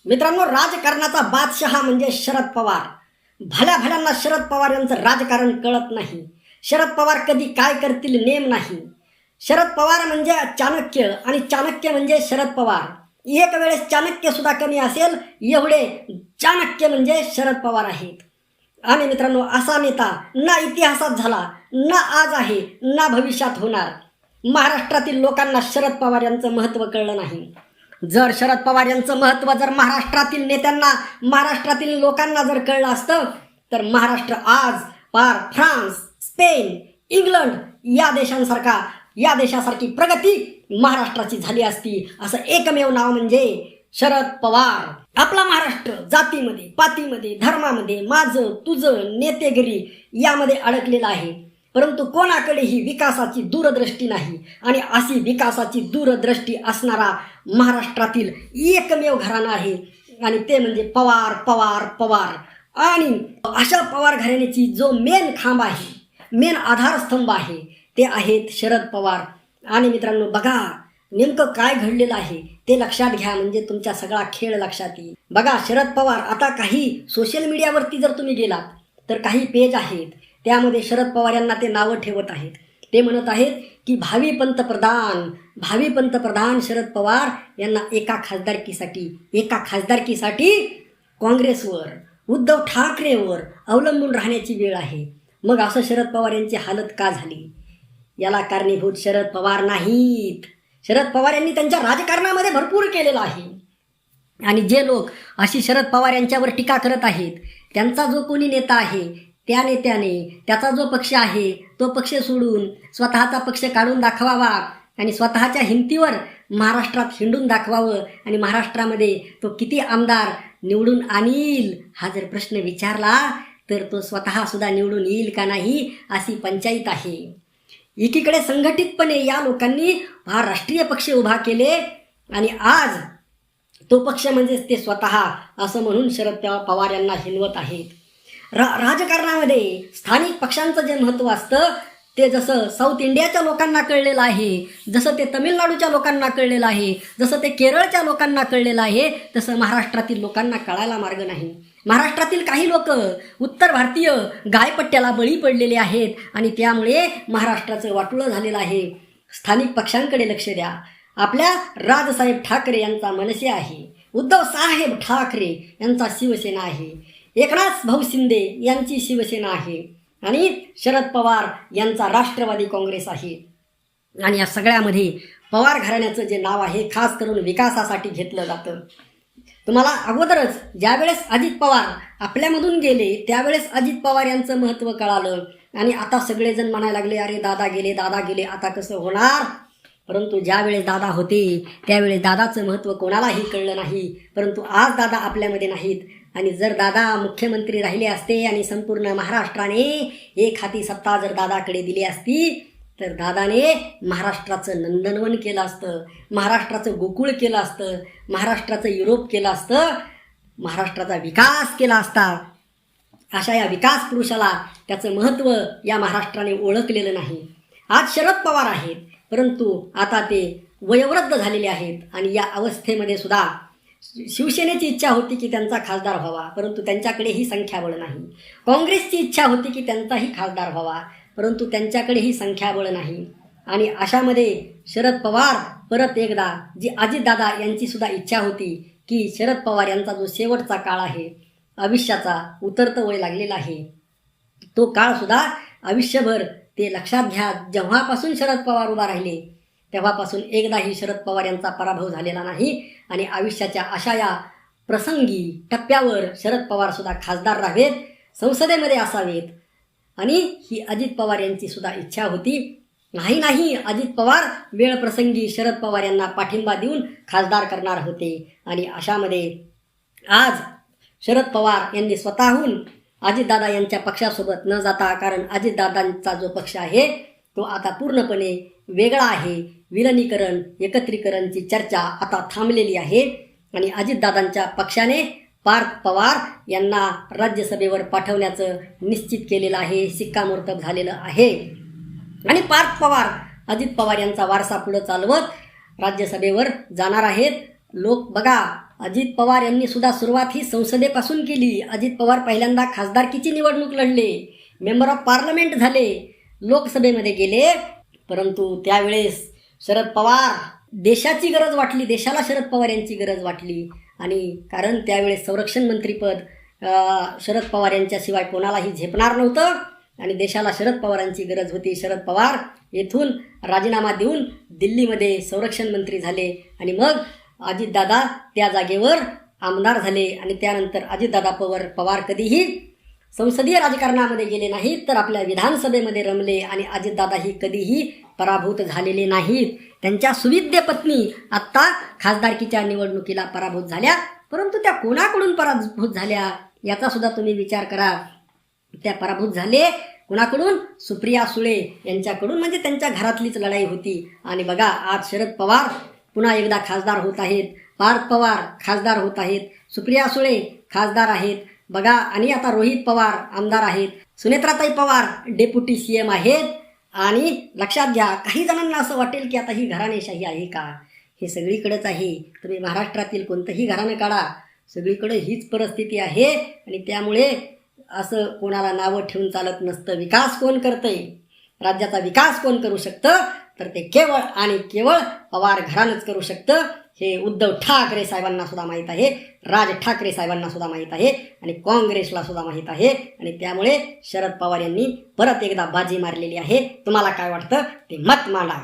मित्रांनो, राजकारणाचा बादशहा म्हणजे शरद पवार. भल्या भल्यांना शरद पवार यांचं राजकारण कळत नाही. शरद पवार कधी काय करतील नेम नाही. शरद पवार म्हणजे चाणक्य आणि चाणक्य म्हणजे शरद पवार. एक वेळेस चाणक्य सुद्धा कमी असेल एवढे चाणक्य म्हणजे शरद पवार आहेत. आणि मित्रांनो, असा नेता ना इतिहासात झाला, ना आज आहे, ना भविष्यात होणार. महाराष्ट्रातील लोकांना शरद पवार यांचं महत्त्व कळलं नाही. जर शरद पवार यांचं महत्त्व जर महाराष्ट्रातील नेत्यांना, महाराष्ट्रातील लोकांना जर कळलं असतं तर महाराष्ट्र आज पार फ्रान्स, स्पेन, इंग्लंड या देशासारखी प्रगती महाराष्ट्राची झाली असती. असं एकमेव नाव म्हणजे शरद पवार. आपला महाराष्ट्र जातीमध्ये, पातीमध्ये, धर्मामध्ये, माझं तुझं, नेतेगिरी यामध्ये अडकलेला आहे. परंतु कोणाकडेही विकासाची दूरदृष्टी नाही. आणि अशी विकासाची दूरदृष्टी असणारा महाराष्ट्रातील एकमेव घराणं आहे आणि ते म्हणजे पवार पवार पवार. आणि अशा पवार घराण्याची जो मेन खांब आहे, मेन आधारस्तंभ आहे, ते आहेत शरद पवार. आणि मित्रांनो, बघा नेमकं काय घडलेलं आहे ते लक्षात घ्या, म्हणजे तुमचा सगळा खेळ लक्षात येईल. बघा, शरद पवार आता काही सोशल मीडियावरती जर तुम्ही गेलात तर काही पेज आहेत, त्यामध्ये शरद पवार यांना ते नावं ठेवत आहेत. ते म्हणत आहेत की भावी पंतप्रधान शरद पवार यांना एका खासदारकीसाठी काँग्रेसवर, उद्धव ठाकरेवर अवलंबून राहण्याची वेळ आहे. मग असं शरद पवार यांची हालत का झाली? याला कारणीभूत शरद पवार नाहीत. शरद पवार यांनी त्यांच्या राजकारणामध्ये भरपूर केलेलं आहे. आणि जे लोक अशी शरद पवार यांच्यावर टीका करत आहेत, त्यांचा जो कोणी नेता आहे त्या नेत्याने त्याचा जो पक्ष आहे तो पक्ष सोडून स्वतःचा पक्ष काढून दाखवावा आणि स्वतःच्या हिमतीवर महाराष्ट्रात हिंडून दाखवावं. आणि महाराष्ट्रामध्ये तो किती आमदार निवडून आणील हा जर प्रश्न विचारला तर तो स्वतःसुद्धा निवडून येईल का नाही अशी पंचायत आहे. एकीकडे संघटितपणे या लोकांनी हा राष्ट्रीय पक्ष उभा केले आणि आज तो पक्ष म्हणजेच ते स्वतः असं म्हणून शरद पवार यांना हिनवत आहेत. राजकारणामध्ये स्थानिक पक्षांचं जे महत्त्व असतं ते जसं साऊथ इंडियाच्या लोकांना कळलेलं आहे, जसं ते तमिळनाडूच्या लोकांना कळलेलं आहे, जसं ते केरळच्या लोकांना कळलेलं आहे, तसं महाराष्ट्रातील लोकांना कळायला मार्ग नाही. महाराष्ट्रातील काही लोक उत्तर भारतीय गायपट्ट्याला बळी पडलेले आहेत आणि त्यामुळे महाराष्ट्राचं वाटोळं झालेलं आहे. स्थानिक पक्षांकडे लक्ष द्या. आपल्या राजसाहेब ठाकरे यांचा मनसे आहे, उद्धवसाहेब ठाकरे यांचा शिवसेना आहे, एकनाथ भाऊ शिंदे यांची शिवसेना आहे आणि शरद पवार यांचा राष्ट्रवादी काँग्रेस आहे. आणि या सगळ्यामध्ये पवार घराण्याचं जे नाव आहे खास करून विकासासाठी घेतलं जातं. तुम्हाला अगोदरच ज्यावेळेस अजित पवार आपल्यामधून गेले त्यावेळेस अजित पवार यांचं महत्त्व कळालं आणि आता सगळेजण म्हणायला लागले, अरे दादा गेले आता कसं होणार? परंतु ज्यावेळेस दादा होते त्यावेळेस दादाचं महत्त्व कोणालाही कळलं नाही. परंतु आज दादा आपल्यामध्ये नाहीत आणि जर दादा मुख्यमंत्री राहिले असते आणि संपूर्ण महाराष्ट्राने एक हाती सत्ता जर दादाकडे दिली असती तर दादाने महाराष्ट्राचं नंदनवन केलं असतं, महाराष्ट्राचं गोकुळ केलं असतं, महाराष्ट्राचं युरोप केलं असतं, महाराष्ट्राचा विकास केला असता. अशा या विकास पुरुषाला त्याचं महत्त्व या महाराष्ट्राने ओळखलेलं नाही. आज शरद पवार आहेत परंतु आता ते वयोवृद्ध झालेले आहेत आणि या अवस्थेमध्ये सुद्धा शिवसेनेची इच्छा होती की त्यांचा खासदार व्हावा, परंतु त्यांच्याकडेही संख्याबळ नाही. काँग्रेसची इच्छा होती की त्यांचाही खासदार व्हावा, परंतु त्यांच्याकडेही संख्याबळ नाही. आणि अशामध्ये शरद पवार परत एकदा जी अजितदादा यांची सुद्धा इच्छा होती की शरद पवार यांचा जो शेवटचा काळ आहे, आयुष्याचा उतरतं वय लागलेला आहे, तो काळसुद्धा आयुष्यभर ते लक्षात घ्या. जेव्हापासून शरद पवार उभा राहिले तेव्हापासून एकदाही शरद पवार यांचा पराभव झालेला नाही. आणि आयुष्याच्या अशा या प्रसंगी टप्प्यावर शरद पवारसुद्धा खासदार राहावेत, संसदेमध्ये असावेत. आणि ही अजित पवार यांची सुद्धा इच्छा होती. नाही अजित पवार वेळ प्रसंगी शरद पवार यांना पाठिंबा देऊन खासदार करणार होते. आणि अशामध्ये आज शरद पवार यांनी स्वतःहून अजितदादा यांच्या पक्षासोबत न जाता, कारण अजितदादांचा जो पक्ष आहे तो आता पूर्णपणे वेगळा आहे, विलनीकरण एकत्रीकरणची चर्चा आता थांबलेली आहे आणि अजितदादांच्या पक्षाने पार्थ पवार यांना राज्यसभेवर पाठवण्याचं निश्चित केलेलं आहे, शिक्कामोर्तब झालेलं आहे. आणि पार्थ पवार अजित पवार यांचा वारसा पुढे चालवत राज्यसभेवर जाणार आहेत. लोक बघा अजित पवार यांनी सुद्धा सुरुवात ही संसदेपासून केली. अजित पवार पहिल्यांदा खासदारकीची निवडणूक लढले, मेंबर ऑफ पार्लमेंट झाले, लोकसभेमध्ये गेले. परंतु त्यावेळेस शरद पवार देशाची गरज वाटली, देशाला शरद पवार यांची गरज वाटली. आणि कारण त्यावेळेस संरक्षण मंत्रीपद शरद पवार यांच्याशिवाय कोणालाही झेपणार नव्हतं आणि देशाला शरद पवारांची गरज होती. शरद पवार येथून राजीनामा देऊन दिल्लीमध्ये संरक्षण मंत्री झाले आणि मग अजितदादा त्या जागेवर आमदार झाले. आणि त्यानंतर अजितदादा पवार कधीही संसदीय राजकारणामध्ये गेले नाहीत, तर आपल्या विधानसभेमध्ये रमले आणि अजितदादाही कधीही पराभूत झालेले नाहीत. त्यांच्या सुविद्य पत्नी आत्ता खासदारकीच्या निवडणुकीला पराभूत झाल्या, परंतु त्या कोणाकडून पराभूत झाल्या याचा सुद्धा तुम्ही विचार करा. त्या पराभूत झाले कुणाकडून? सुप्रिया सुळे यांच्याकडून. म्हणजे त्यांच्या घरातलीच लढाई होती. आणि बघा आज शरद पवार पुन्हा एकदा खासदार होत आहेत, पार्थ पवार खासदार होत आहेत, सुप्रिया सुळे खासदार आहेत बघा. आणि आता रोहित पवार आमदार आहेत, सुनेत्राताई पवार डेप्युटी CM आहेत. आणि लक्षात घ्या, काही जणांना असं वाटेल की आता ही घराणेशाही आहे का? हे सगळीकडेच आहे. तुम्ही महाराष्ट्रातील कोणतंही घराणं काढा, सगळीकडे हीच परिस्थिती आहे. आणि त्यामुळे असं कोणाला नावं ठेवून चालत नसतं. विकास कोण करतंय, राज्याचा विकास कोण करू शकतं, तर ते केवळ आणि केवळ पवार घराणंच करू शकतं. हे उद्धव ठाकरे साहेबांना सुद्धा माहीत आहे, राज ठाकरे साहेबांना सुद्धा माहीत आहे आणि काँग्रेसला सुद्धा माहीत आहे. आणि त्यामुळे शरद पवार यांनी परत एकदा बाजी मारलेली आहे. तुम्हाला काय वाटतं ते मत मांडा.